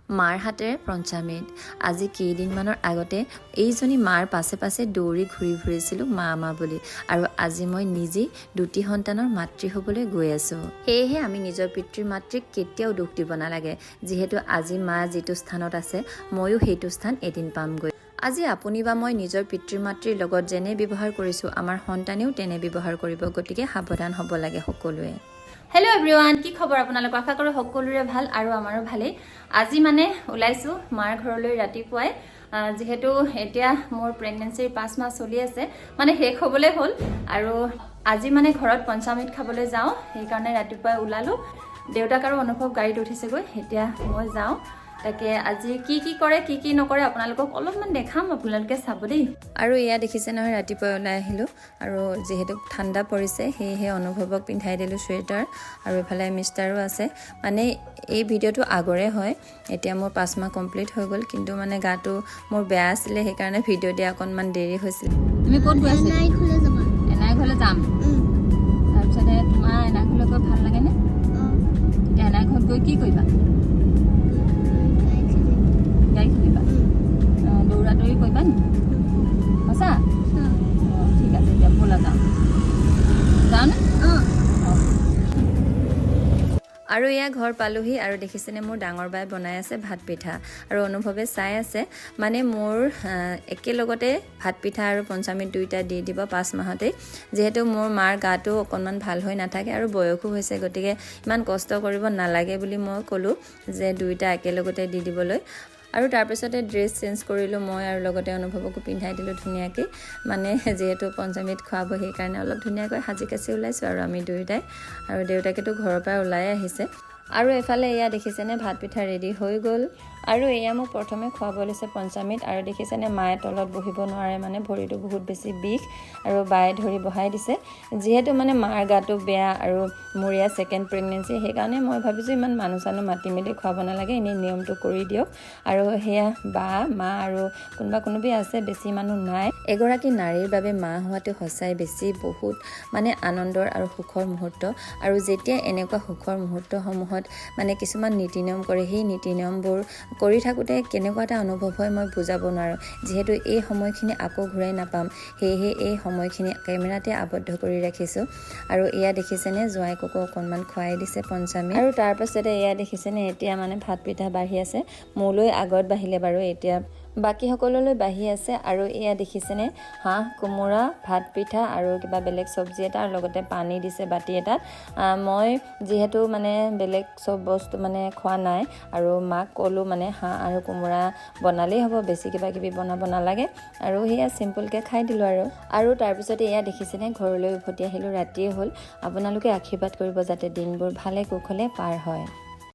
মাৰ হাতেৰে পঞ্চামৃত আজি কেইদিনমানৰ আগতে এইজনী মাৰ পাছে পাছে দৌৰি ঘূৰি ফুৰিছিলোঁ মা বুলি আৰু আজি মই নিজেই দুটি সন্তানৰ মাতৃ হ'বলৈ গৈ আছোঁ। সেয়েহে আমি নিজৰ পিতৃ মাতৃক কেতিয়াও দুখ দিব নালাগে। যিহেতু আজি মা যিটো স্থানত আছে ময়ো সেইটো স্থান এদিন পামগৈ। আজি আপুনি বা মই নিজৰ পিতৃ মাতৃৰ লগত যেনে ব্যৱহাৰ কৰিছোঁ আমাৰ সন্তানেও তেনে ব্যৱহাৰ কৰিব। গতিকে সাৱধান হ'ব লাগে সকলোৱে। হেল্ল' এভৰিৱান, কি খবৰ আপোনালোক? আশা কৰোঁ সকলোৰে ভাল আৰু আমাৰো ভালেই। আজি মানে ওলাইছোঁ মাৰ ঘৰলৈ ৰাতিপুৱাই, যিহেতু এতিয়া মোৰ প্ৰেগনেঞ্চিৰ 5 মাহ চলি আছে, মানে শেষ হ'বলৈ হ'ল আৰু আজি মানে ঘৰত পঞ্চামৃত খাবলৈ যাওঁ, সেইকাৰণে ৰাতিপুৱাই ওলালোঁ। দেউতাক আৰু অনুভৱ গাড়ীত উঠিছেগৈ, এতিয়া মই যাওঁ। তাকে আজি কি কৰে কি নকৰে আপোনালোকক অলপমান দেখাম, আপোনালোকে চাব দেই। আৰু এয়া দেখিছে নহয়, ৰাতিপুৱাই ওলাই আহিলোঁ আৰু যিহেতু ঠাণ্ডা পৰিছে সেয়েহে অনুভৱক পিন্ধাই দিলোঁ চুৱেটাৰ আৰু এইফালে মিষ্টাৰো আছে। মানে এই ভিডিঅ'টো আগৰে হয়, এতিয়া মোৰ 5 মাহ কমপ্লিট হৈ গ'ল, কিন্তু মানে গাটো মোৰ বেয়া আছিলে সেইকাৰণে ভিডিঅ' দিয়া অকণমান দেৰি হৈছিল। তুমি ক'ত গৈ আছা? এনাই ঘৰলৈ যাম। তাৰপিছতে তোমাৰ এনাই ঘৰলৈ গৈ ভাল লাগেনে? এতিয়া এনাই ঘৰত গৈ কি কৰিবা? গাড়ী খেলিবা? দৌৰা দৌৰি কৰিবা নি? সঁচা? ঠিক আছে, এতিয়া ব'লা যাওঁনে? আৰু এয়া ঘৰ পালোহি আৰু দেখিছেনে মোৰ ডাঙৰ বাই বনাই আছে ভাত পিঠা আৰু অনুভৱে চাই আছে। মানে মোৰ একেলগতে ভাত পিঠা আৰু পঞ্চামৃত দুইটা দি দিব 5 মাহতেই। যিহেতু মোৰ মাৰ গাটো অকণমান ভাল হৈ নাথাকে আৰু বয়সো হৈছে, গতিকে ইমান কষ্ট কৰিব নালাগে বুলি মই ক'লোঁ যে দুইটা একেলগতে দি দিবলৈ। আৰু তাৰপিছতে ড্ৰেছ চেঞ্জ কৰিলোঁ মই আৰু লগতে অনুভৱকো পিন্ধাই দিলোঁ ধুনীয়াকৈ। মানে যিহেতু পঞ্চামৃত খুৱাব সেইকাৰণে অলপ ধুনীয়াকৈ সাজি কাচি ওলাইছোঁ আৰু আমি দুয়োটাই। আৰু দেউতাকেতো ঘৰৰ পৰা ওলাই আহিছে। আৰু এফালে এয়া দেখিছেনে ভাত পিঠা ৰেডি হৈ গ'ল আৰু এয়া মোক প্ৰথমে খুৱাব লৈছে পঞ্চামৃত। আৰু দেখিছেনে মায়ে তলত বহিব নোৱাৰে, মানে ভৰিটো বহুত বেছি বিষ আৰু বায়ে ধৰি বহাই দিছে। যিহেতু মানে মাৰ গাটো বেয়া আৰু মোৰ এয়া ছেকেণ্ড প্ৰেগনেঞ্চি, সেইকাৰণে মই ভাবিছোঁ ইমান মানুহ চানুহ মাতি মেলি খুৱাব নালাগে, এনেই নিয়মটো কৰি দিয়ক। আৰু সেয়া বা মা আৰু কোনোবি আছে, বেছি মানুহ নাই। এগৰাকী নাৰীৰ বাবে মা হোৱাটো সঁচাই বেছি বহুত মানে আনন্দৰ আৰু সুখৰ মুহূৰ্ত। আৰু যেতিয়া এনেকুৱা সুখৰ মুহূৰ্তসমূহত মানে কিছুমান নীতি নিয়ম কৰে, সেই নীতি নিয়মবোৰ কৰি থাকোঁতে কেনেকুৱা এটা অনুভৱ হয় মই বুজাব নোৱাৰোঁ। যিহেতু এই সময়খিনি আকৌ ঘূৰাই নাপাম, সেয়েহে এই সময়খিনি কেমেৰাতে আবদ্ধ কৰি ৰাখিছোঁ। আৰু এয়া দেখিছেনে জোঁৱাইকো অকণমান খুৱাই দিছে পঞ্চামৃত। আৰু তাৰপাছতে এয়া দেখিছেনে এতিয়া মানে ভাত পিঠা বাঢ়ি আছে। মোলৈ আগত বাঢ়িলে বাৰু, এতিয়া বাকী সকললৈ বাঢ়ি আছে। আৰু এয়া দেখিছেনে হাঁহ কোমোৰা ভাত পিঠা আৰু কিবা বেলেগ চব্জি এটা আৰু লগতে পানী দিছে বাতি এটাত। মই যিহেতু মানে বেলেগ চব বস্তু মানে খোৱা নাই আৰু মাক ক'লোঁ মানে হাঁহ আৰু কোমোৰা বনালেই হ'ব, বেছি কিবা কিবি বনাব নালাগে। আৰু সেয়া চিম্পুলকৈ খাই দিলোঁ আৰু তাৰপিছতে এয়া দেখিছেনে ঘৰলৈ উভতি আহিলোঁ, ৰাতিয়ে হ'ল। আপোনালোকে আশীৰ্বাদ কৰিব যাতে দিনবোৰ ভালে কুশলে পাৰ হয়।